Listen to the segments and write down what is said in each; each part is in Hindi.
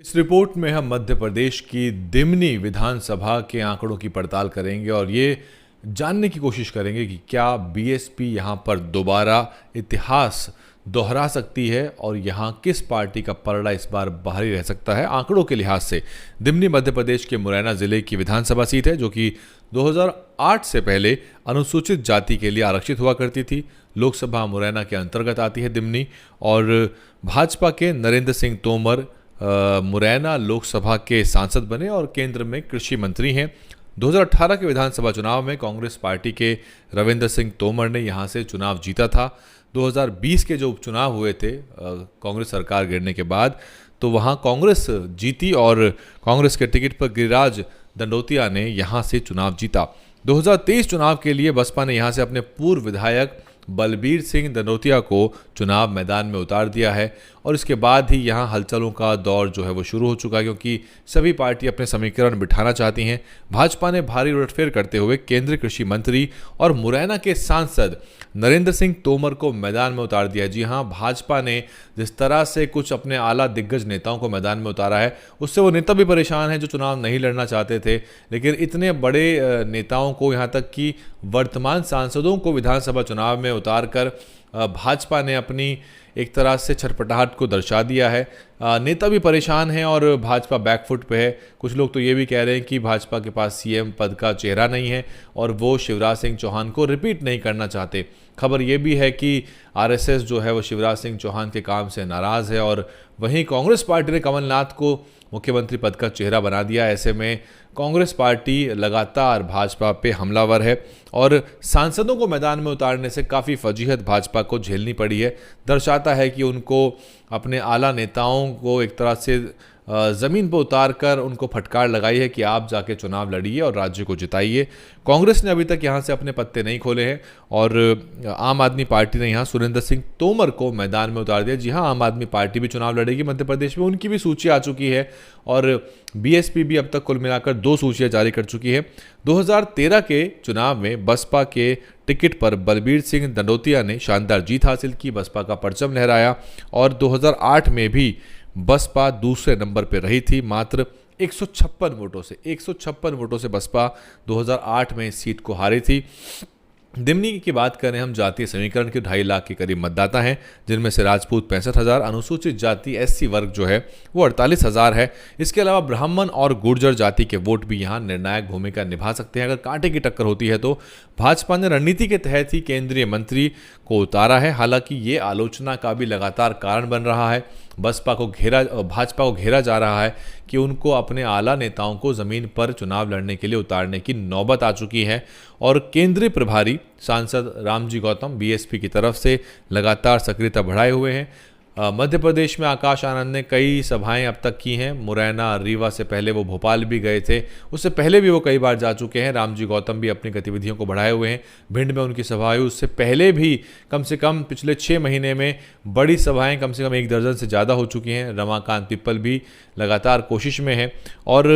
इस रिपोर्ट में हम मध्य प्रदेश की दिमनी विधानसभा के आंकड़ों की पड़ताल करेंगे और ये जानने की कोशिश करेंगे कि क्या बीएसपी यहाँ पर दोबारा इतिहास दोहरा सकती है और यहाँ किस पार्टी का पलड़ा इस बार बाहरी रह सकता है। आंकड़ों के लिहाज से दिमनी मध्य प्रदेश के मुरैना जिले की विधानसभा सीट है जो कि 2008 से पहले अनुसूचित जाति के लिए आरक्षित हुआ करती थी। लोकसभा मुरैना के अंतर्गत आती है दिमनी और भाजपा के नरेंद्र सिंह तोमर मुरैना लोकसभा के सांसद बने और केंद्र में कृषि मंत्री हैं। 2018 के विधानसभा चुनाव में कांग्रेस पार्टी के रविंद्र सिंह तोमर ने यहां से चुनाव जीता था। 2020 के जो उपचुनाव हुए थे कांग्रेस सरकार गिरने के बाद, तो वहां कांग्रेस जीती और कांग्रेस के टिकट पर गिरिराज दंडोतिया ने यहां से चुनाव जीता। 2023 चुनाव के लिए बसपा ने यहां से अपने पूर्व विधायक बलबीर सिंह दंडोतिया को चुनाव मैदान में उतार दिया है और इसके बाद ही यहाँ हलचलों का दौर जो है वो शुरू हो चुका है, क्योंकि सभी पार्टी अपने समीकरण बिठाना चाहती हैं। भाजपा ने भारी उलटफेर करते हुए केंद्रीय कृषि मंत्री और मुरैना के सांसद नरेंद्र सिंह तोमर को मैदान में उतार दिया। जी हाँ, भाजपा ने जिस तरह से कुछ अपने आला दिग्गज नेताओं को मैदान में उतारा है उससे वो नेता भी परेशान हैं जो चुनाव नहीं लड़ना चाहते थे, लेकिन इतने बड़े नेताओं को, यहाँ तक कि वर्तमान सांसदों को विधानसभा चुनाव में उतार कर भाजपा ने अपनी एक तरह से छटपटाहट को दर्शा दिया है। नेता भी परेशान हैं और भाजपा बैकफुट पे है। कुछ लोग तो ये भी कह रहे हैं कि भाजपा के पास सीएम पद का चेहरा नहीं है और वो शिवराज सिंह चौहान को रिपीट नहीं करना चाहते। खबर ये भी है कि आरएसएस जो है वो शिवराज सिंह चौहान के काम से नाराज़ है और वहीं कांग्रेस पार्टी ने कमलनाथ को मुख्यमंत्री पद का चेहरा बना दिया। ऐसे में कांग्रेस पार्टी लगातार भाजपा पे हमलावर है और सांसदों को मैदान में उतारने से काफ़ी फजीहत भाजपा को झेलनी पड़ी है। दर्शाता है कि उनको अपने आला नेताओं को एक तरह से ज़मीन पर उतार कर उनको फटकार लगाई है कि आप जाके चुनाव लड़िए और राज्य को जिताइए। कांग्रेस ने अभी तक यहाँ से अपने पत्ते नहीं खोले हैं और आम आदमी पार्टी ने यहाँ सुरेंद्र सिंह तोमर को मैदान में उतार दिया। जी हाँ, आम आदमी पार्टी भी चुनाव लड़ेगी मध्य प्रदेश में, उनकी भी सूची आ चुकी है और बीएसपी भी अब तक कुल मिलाकर 2 सूचियाँ जारी कर चुकी है। 2013 के चुनाव में बसपा के टिकट पर बलबीर सिंह दंडोतिया ने शानदार जीत हासिल की, बसपा का परचम लहराया और 2008 में भी बसपा दूसरे नंबर पर रही थी। मात्र 156 वोटों से बसपा 2008 में इस सीट को हारी थी। दिमनी की बात करें हम, जातीय समीकरण के 2.5 लाख के करीब मतदाता हैं, जिनमें से राजपूत 65,000, अनुसूचित जाति एससी वर्ग जो है वो 48,000 है। इसके अलावा ब्राह्मण और गुर्जर जाति के वोट भी यहाँ निर्णायक भूमिका निभा सकते हैं। अगर कांटे की टक्कर होती है तो भाजपा ने रणनीति के तहत ही केंद्रीय मंत्री को उतारा है। हालांकि ये आलोचना का भी लगातार कारण बन रहा है। भाजपा को घेरा जा रहा है कि उनको अपने आला नेताओं को ज़मीन पर चुनाव लड़ने के लिए उतारने की नौबत आ चुकी है और केंद्रीय प्रभारी सांसद रामजी गौतम बीएसपी की तरफ से लगातार सक्रियता बढ़ाए हुए हैं। मध्य प्रदेश में आकाश आनंद ने कई सभाएं अब तक की हैं। मुरैना, रीवा से पहले वो भोपाल भी गए थे, उससे पहले भी वो कई बार जा चुके हैं। रामजी गौतम भी अपनी गतिविधियों को बढ़ाए हुए हैं। भिंड में उनकी सभा हुई, उससे पहले भी कम से कम पिछले 6 महीने में बड़ी सभाएं कम से कम 1 दर्जन से ज़्यादा हो चुकी हैं। रमाकांत पिप्पल भी लगातार कोशिश में है और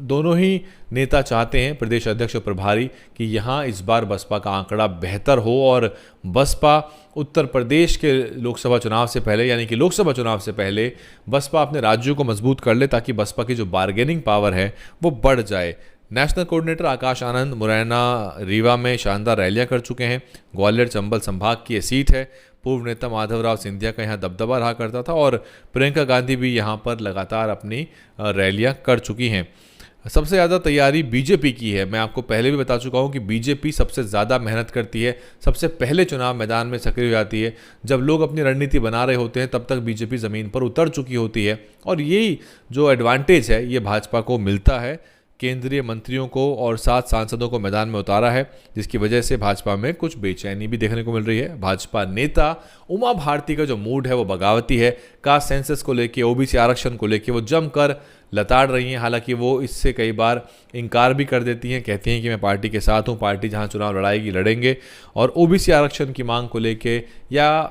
दोनों ही नेता चाहते हैं, प्रदेश अध्यक्ष और प्रभारी, कि यहाँ इस बार बसपा का आंकड़ा बेहतर हो और बसपा उत्तर प्रदेश के लोकसभा चुनाव से पहले, यानी कि लोकसभा चुनाव से पहले बसपा अपने राज्यों को मजबूत कर ले ताकि बसपा की जो बार्गेनिंग पावर है वो बढ़ जाए। नेशनल कोऑर्डिनेटर आकाश आनंद मुरैना, रीवा में शानदार रैलियां कर चुके हैं। ग्वालियर चंबल संभाग की ये सीट है। पूर्व नेता माधवराव सिंधिया का यहाँ दबदबा रहा करता था और प्रियंका गांधी भी यहाँ पर लगातार अपनी रैलियां कर चुकी हैं। सबसे ज़्यादा तैयारी बीजेपी की है। मैं आपको पहले भी बता चुका हूँ कि बीजेपी सबसे ज़्यादा मेहनत करती है, सबसे पहले चुनाव मैदान में सक्रिय हो जाती है। जब लोग अपनी रणनीति बना रहे होते हैं तब तक बीजेपी ज़मीन पर उतर चुकी होती है और यही जो एडवांटेज है ये भाजपा को मिलता है। केंद्रीय मंत्रियों को और 7 सांसदों को मैदान में उतारा है, जिसकी वजह से भाजपा में कुछ बेचैनी भी देखने को मिल रही है। भाजपा नेता उमा भारती का जो मूड है वो बगावती है। कास्ट सेंसस को लेके, ओबीसी आरक्षण को लेके वो जमकर लताड़ रही हैं। हालांकि वो इससे कई बार इनकार भी कर देती हैं, कहती हैं कि मैं पार्टी के साथ हूँ, पार्टी जहाँ चुनाव लड़ाएगी लड़ेंगे। और ओबीसी आरक्षण की मांग को लेके या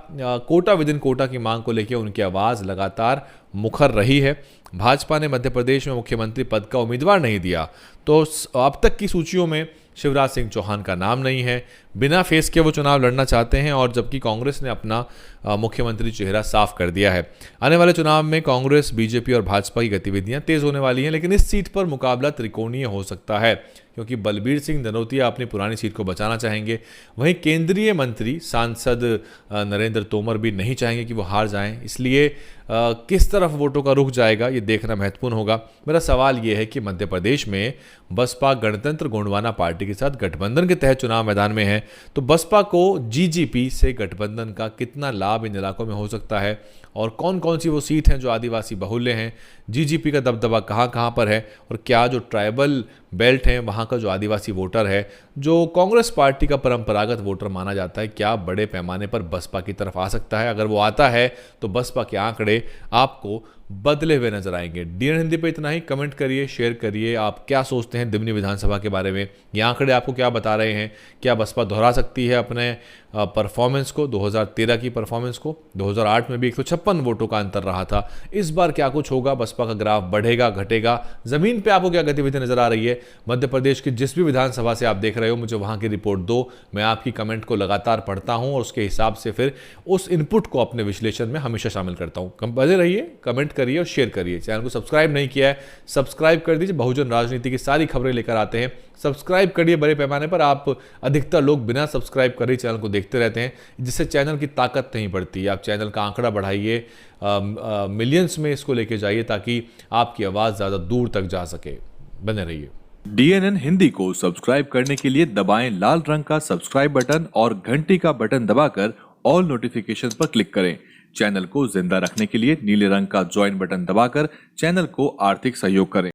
कोटा विद इन कोटा की मांग को लेके उनकी आवाज़ लगातार मुखर रही है। भाजपा ने मध्य प्रदेश में मुख्यमंत्री पद का उम्मीदवार नहीं दिया, तो अब तक की सूचियों में शिवराज सिंह चौहान का नाम नहीं है। बिना फेस के वो चुनाव लड़ना चाहते हैं, और जबकि कांग्रेस ने अपना मुख्यमंत्री चेहरा साफ कर दिया है। आने वाले चुनाव में कांग्रेस, बीजेपी और भाजपा की गतिविधियां तेज होने वाली हैं, लेकिन इस सीट पर मुकाबला त्रिकोणीय हो सकता है, क्योंकि बलबीर सिंह धनोतिया अपनी पुरानी सीट को बचाना चाहेंगे। वहीं केंद्रीय मंत्री सांसद नरेंद्र तोमर भी नहीं चाहेंगे कि वो हार जाएं, इसलिए किस तरफ वोटों का रुख जाएगा ये देखना महत्वपूर्ण होगा। मेरा सवाल ये है कि मध्य प्रदेश में बसपा गणतंत्र गोंडवाना पार्टी के साथ गठबंधन के तहत चुनाव मैदान में है, तो बसपा को जीजीपी से गठबंधन का कितना लाभ इन इलाकों में हो सकता है, और कौन कौन सी वो सीट हैं जो आदिवासी बहुल्य हैं, जीजीपी का दबदबा कहाँ कहाँ पर है, और क्या जो ट्राइबल बेल्ट हैं वहाँ का जो आदिवासी वोटर है, जो कांग्रेस पार्टी का परंपरागत वोटर माना जाता है, क्या बड़े पैमाने पर बसपा की तरफ आ सकता है। अगर वो आता है तो बसपा के आंकड़े आपको बदले हुए नजर आएंगे। डीएन हिंदी पे इतना ही। कमेंट करिए, शेयर करिए, आप क्या सोचते हैं दिमनी विधानसभा के बारे में, ये आंकड़े आपको क्या बता रहे हैं। क्या बसपा दोहरा सकती है अपने परफॉर्मेंस को, 2013 की परफॉर्मेंस को? 2008 में भी 156 वोटों का अंतर रहा था। इस बार क्या कुछ होगा? बसपा का ग्राफ बढ़ेगा, घटेगा? जमीन पे आपको क्या गतिविधि नजर आ रही है? मध्य प्रदेश की जिस भी विधानसभा से आप देख रहे हो, मुझे वहां की रिपोर्ट दो। मैं आपकी कमेंट को लगातार पढ़ता हूं और उसके हिसाब से फिर उस इनपुट को अपने विश्लेषण में हमेशा शामिल करता हूं। बने रहिए, कमेंट करिए और शेयर करिए। चैनल को सब्सक्राइब नहीं किया है, सब्सक्राइब कर दीजिए। बहुजन राजनीति की सारी खबरें लेकर आते हैं, सब्सक्राइब करिए बड़े पैमाने पर। आप अधिकतर लोग बिना सब्सक्राइब करे चैनल को देखते रहते हैं, जिससे चैनल की ताकत नहीं बढ़ती। आप चैनल का आंकड़ा बढ़ाइए, मिलियंस में इसको लेके जाइए, ताकि आपकी आवाज़ ज़्यादा दूर तक जा सके। बने रहिए। डीएनएन हिंदी को सब्सक्राइब करने के लिए दबाएं लाल रंग का सब्सक्राइब बटन और घंटी का बटन दबाकर ऑल नोटिफिकेशन पर क्लिक करें। चैनल को जिंदा रखने के लिए नीले रंग का ज्वाइन बटन दबाकर चैनल को आर्थिक सहयोग करें।